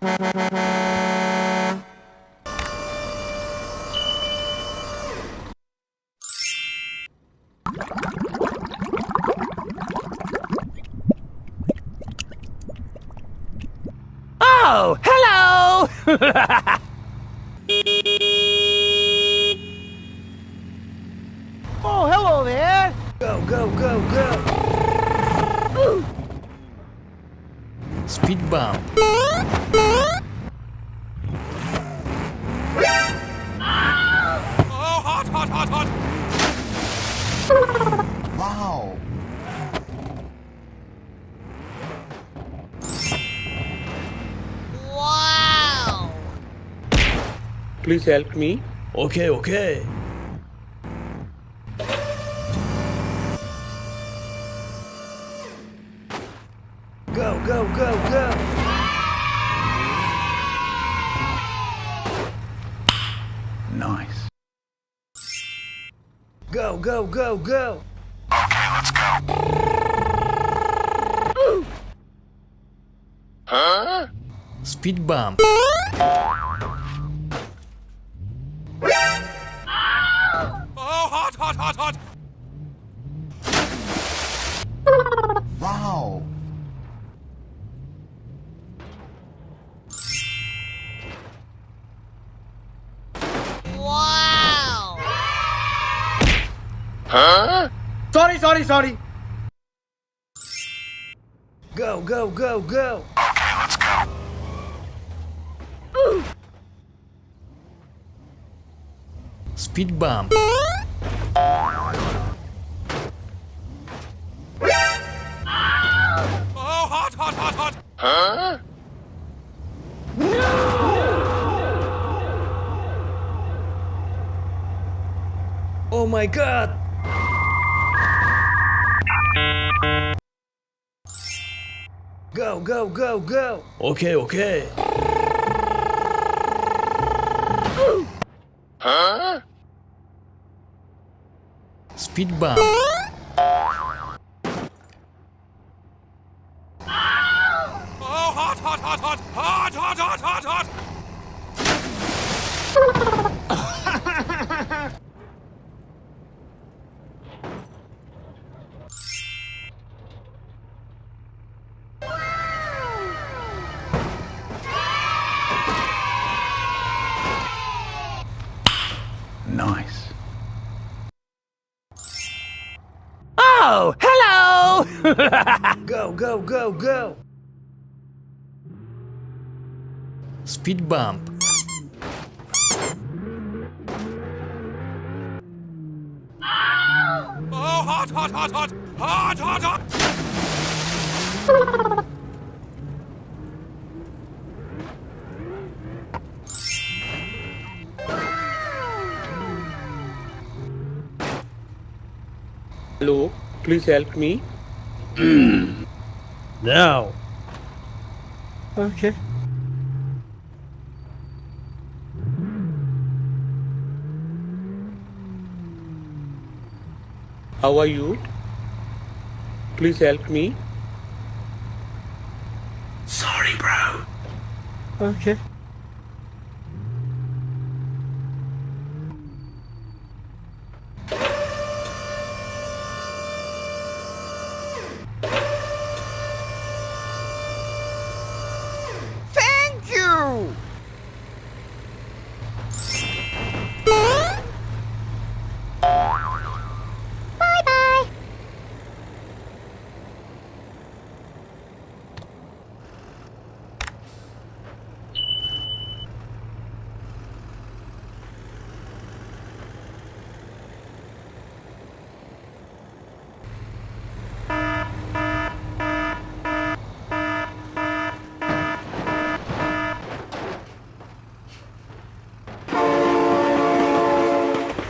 Oh, hello! Oh, hello there! Go, go, go, go! Speed bump. Oh, hot, hot, hot, hot! Wow. Wow! Please help me. Okay, okay. Go, go, go, go! Nice. Go, go, go, go! Okay, let's go. Huh? Speed bump. Oh, hot, hot, hot, hot! Wow. Wow! Huh? Sorry! Go, go, go, go! Okay, let's go. Speed bump. Oh, hot, hot, hot, hot! Huh? Oh my god! Go, go, go, go! Okay, okay. Huh? Speed bump. Oh, hot, hot, hot, hot! Hot, hot, hot, hot, hot! Nice. Oh, hello! Go, go, go, go! Speed bump. Oh, hot, hot, hot, hot! Hot, hot, hot! Hello, please help me. No. Okay. How are you? Please help me. Sorry, bro. Okay. Thank you! Bye-bye.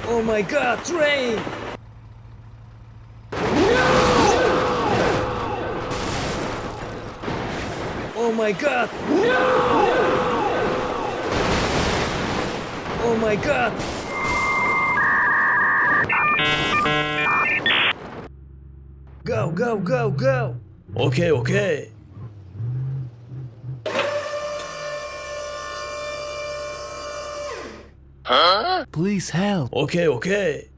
Oh my god, train! Oh my god! Oh my god! Go, go, go, go! Okay, okay. Please help. Okay, okay.